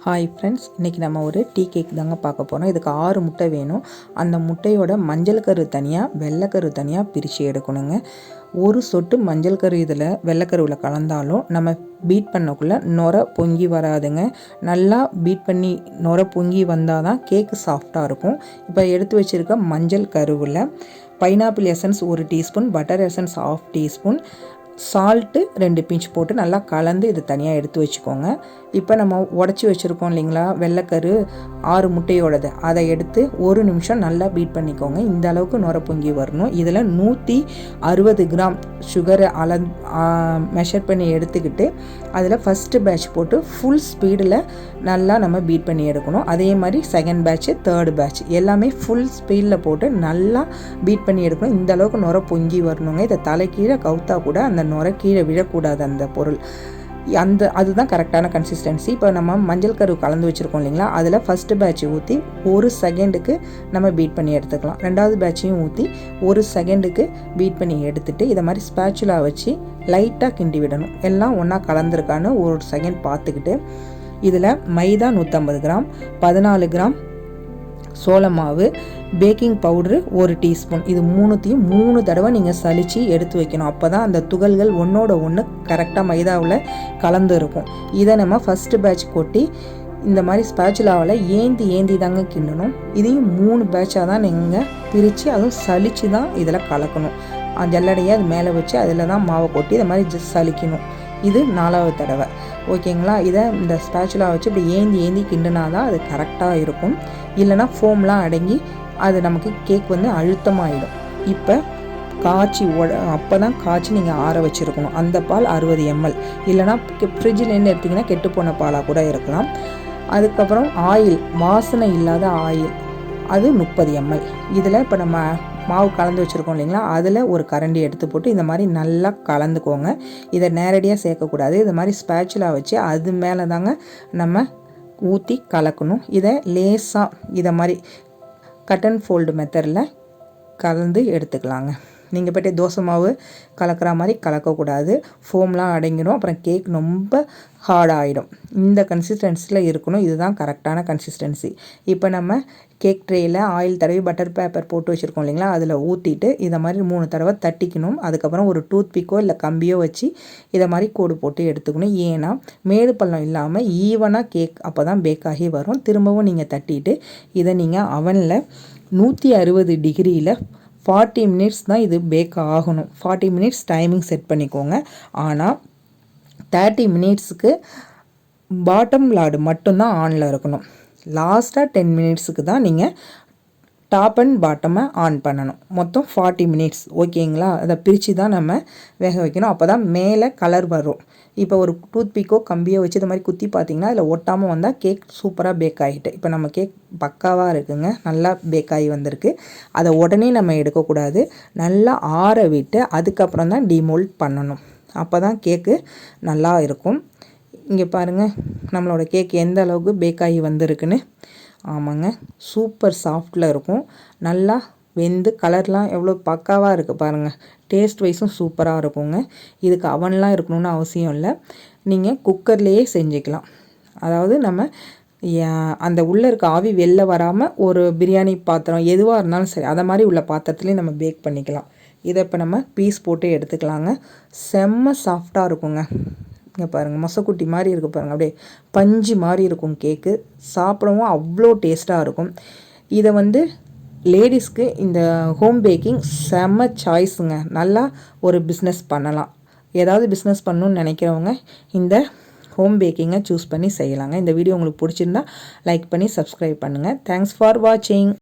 Hi friends, இன்றைக்கி நம்ம ஒரு டீ கேக் தாங்க பார்க்க போகிறோம். இதுக்கு 6 முட்டை வேணும். அந்த முட்டையோட மஞ்சள் கரு தனியாக, வெள்ளைக்கரு தனியாக பிரித்து எடுக்கணுங்க. ஒரு சொட்டு மஞ்சள் கரு இதில் வெள்ளைக்கருவில் கலந்தாலும் நம்ம பீட் பண்ணக்குள்ளே நுரை பொங்கி வராதுங்க. நல்லா பீட் பண்ணி நுரை பொங்கி வந்தால் தான் கேக்கு சாஃப்டாக இருக்கும். இப்போ எடுத்து வச்சுருக்க மஞ்சள் கருவில் pineapple essence 1 teaspoon, butter essence 1/2 teaspoon, salt 2 pinch போட்டு நல்லா கலந்து இது தனியாக எடுத்து வச்சுக்கோங்க. இப்போ நம்ம உடச்சி வச்சுருக்கோம் இல்லைங்களா வெள்ளைக்கரு 6 முட்டையோடது, அதை எடுத்து 1 நிமிஷம் நல்லா பீட் பண்ணிக்கோங்க. இந்த அளவுக்கு நுர பொங்கி வரணும். இதில் 160 கிராம் சுகரை மெஷர் பண்ணி எடுத்துக்கிட்டு அதில் ஃபஸ்ட்டு பேட்ச் போட்டு ஃபுல் ஸ்பீடில் நல்லா நம்ம பீட் பண்ணி எடுக்கணும். அதே மாதிரி செகண்ட் பேட்ச்சு, தேர்டு பேட்ச் எல்லாமே ஃபுல் ஸ்பீடில் போட்டு நல்லா பீட் பண்ணி எடுக்கணும். இந்த அளவுக்கு நுர பொங்கி வரணுங்க. இதை தலைக்கீழே கவுத்தா கூட அந்த நுர கீழே விழக்கூடாது. அந்த பொருள் அதுதான் கரெக்டான கன்சிஸ்டன்சி. இப்போ நம்ம மஞ்சள் கரு கலந்து வச்சுருக்கோம் இல்லைங்களா, அதில் ஃபஸ்ட்டு பேட்ச் ஊற்றி 1 செகண்டுக்கு நம்ம பீட் பண்ணி எடுத்துக்கலாம். ரெண்டாவது பேட்சையும் ஊற்றி 1 செகண்டுக்கு பீட் பண்ணி எடுத்துகிட்டு இதை மாதிரி ஸ்பேச்சுலா வச்சு லைட்டாக கிண்டி விடணும். எல்லாம் ஒன்றா கலந்துருக்கான்னு 1 செகண்ட் பார்த்துக்கிட்டு இதில் மைதா 150 கிராம், 14 கிராம் சோள மாவு, பேக்கிங் பவுட்ரு 1 டீஸ்பூன், இது 3 தடவை நீங்கள் சலித்து எடுத்து வைக்கணும். அப்போ தான் அந்த துகள்கள் ஒன்றோட ஒன்று கரெக்டாக மைதாவில் கலந்து இருக்கும். இதை நம்ம ஃபஸ்ட்டு பேட்ச் கொட்டி இந்த மாதிரி ஸ்பேச்சுலாவில் ஏந்தி தாங்க கிண்டணும். இதையும் 3 பேட்சாக தான் நீங்கள் பிரித்து அதுவும் சலித்து தான் இதில் கலக்கணும். ஜல்லடையை அது மேலே வச்சு அதில் தான் மாவை கொட்டி இதை மாதிரி சலிக்கணும். இது 4வது தடவை. ஓகேங்களா? இதை இந்த ஸ்பேச்சுலா வச்சு இப்படி ஏந்தி கிண்டுனா தான் அது கரெக்டாக இருக்கும். இல்லைனா ஃபோம்லாம் அடங்கி அது நமக்கு கேக் வந்து அழுத்தமாகிடும். இப்போ அப்போ தான் காய்ச்சி நீங்கள் ஆற வச்சுருக்கணும். அந்த பால் 60 ml, இல்லைனா ஃப்ரிட்ஜிலேருந்து எடுத்திங்கன்னா கெட்டு போன பாலாக கூட இருக்கலாம். அதுக்கப்புறம் ஆயில், வாசனை இல்லாத ஆயில், அது 30 ml. இதில் இப்போ நம்ம மாவு கலந்து வச்சுருக்கோம் இல்லைங்களா, அதில் ஒரு கரண்டி எடுத்து போட்டு இந்த மாதிரி நல்லா கலந்துக்கோங்க. இதை நேரடியாக சேர்க்கக்கூடாது. இது மாதிரி ஸ்பேச்சுலா வச்சு அது மேலே தாங்க நம்ம ஊற்றி கலக்கணும். இதை லேசாக இதை மாதிரி கட் அண்ட் ஃபோல்டு மெத்தடில் கலந்து எடுத்துக்கலாங்க. நீங்கள் போய்ட்டு தோசை மாவு கலக்கிற மாதிரி கலக்கக்கூடாது. ஃபோம்லாம் அடங்கிடும். அப்புறம் கேக் ரொம்ப ஹார்டாகிடும். இந்த கன்சிஸ்டன்சியில் இருக்கணும். இதுதான் கரெக்டான கன்சிஸ்டன்சி. இப்போ நம்ம கேக் ட்ரேயில் ஆயில் தடவி பட்டர் பேப்பர் போட்டு வச்சுருக்கோம் இல்லைங்களா, அதில் ஊற்றிட்டு இதை மாதிரி 3 தடவை தட்டிக்கணும். அதுக்கப்புறம் ஒரு டூத் பிக்கோ இல்லை கம்பியோ வச்சு இதை மாதிரி கோடு போட்டு எடுத்துக்கணும். ஏன்னா மேடு பள்ளம் இல்லாமல் ஈவனாக கேக் அப்போ தான் பேக் ஆகி வரும். திரும்பவும் நீங்கள் தட்டிட்டு இதை நீங்கள் அவனில் 160 டிகிரியில் 40 மினிட்ஸ் தான் இது பேக் ஆகணும். 40 மினிட்ஸ் டைமிங் செட் பண்ணிக்கோங்க. ஆனால் 30 மினிட்ஸுக்கு பாட்டம் லாடு மட்டும்தான் ஆனில் இருக்கணும். லாஸ்ட்டாக 10 மினிட்ஸுக்கு தான் நீங்கள் டாப் அண்ட் பாட்டமை ஆன் பண்ணணும். மொத்தம் 40 மினிட்ஸ். ஓகேங்களா? அதை பிரித்து தான் நம்ம வேக வைக்கணும். அப்போ தான் மேலே கலர் வரும். இப்போ ஒரு டூத் பிக்கோ கம்பியோ வச்சு இது மாதிரி குத்தி பார்த்திங்கன்னா அதில் ஒட்டாமல் வந்தால் கேக் சூப்பராக பேக் ஆகிட்டு. இப்போ நம்ம கேக் பக்காவாக இருக்குங்க. நல்லா பேக் ஆகி வந்திருக்கு. அதை உடனே நம்ம எடுக்கக்கூடாது. நல்லா ஆற விட்டு அதுக்கப்புறம் தான் டிமோல்ட் பண்ணணும். அப்போ தான் கேக்கு நல்லா இருக்கும். இங்கே பாருங்கள் நம்மளோட கேக் எந்த அளவுக்கு பேக் ஆகி வந்திருக்குன்னு. ஆமாங்க, சூப்பர் சாஃப்டில் இருக்கும். நல்லா வெந்து கலர்லாம் எவ்வளோ பக்காவாக இருக்குது பாருங்கள். டேஸ்ட் வைஸும் சூப்பராக இருக்குங்க. இதுக்கு அவன்லாம் இருக்கணும்னு அவசியம் இல்லை. நீங்கள் குக்கர்லேயே செஞ்சுக்கலாம். அதாவது நம்ம அந்த உள்ளே இருக்க ஆவி வெளில வராமல் ஒரு பிரியாணி பாத்திரம் எதுவாக இருந்தாலும் சரி அதை மாதிரி உள்ள பாத்திரத்துலேயும் நம்ம பேக் பண்ணிக்கலாம். இதை இப்போ நம்ம பீஸ் போட்டு எடுத்துக்கலாங்க. செம்ம சாஃப்டாக இருக்குங்க. இங்கே பாருங்கள், மொசக்குட்டி மாதிரி இருக்குது பாருங்கள். அப்படியே பஞ்சு மாதிரி இருக்கும் கேக்கு. சாப்பிடவும் அவ்வளோ டேஸ்ட்டாக இருக்கும். இதை வந்து லேடிஸ்க்கு இந்த ஹோம் பேக்கிங் செம்ம சாய்ஸுங்க. நல்லா ஒரு பிஸ்னஸ் பண்ணலாம். ஏதாவது பிஸ்னஸ் பண்ணணுன்னு நினைக்கிறவங்க இந்த ஹோம் பேக்கிங்கை சூஸ் பண்ணி செய்யலாங்க. இந்த வீடியோ உங்களுக்கு பிடிச்சிருந்தா லைக் பண்ணி சப்ஸ்கிரைப் பண்ணுங்கள். தேங்க்ஸ் ஃபார் வாட்சிங்.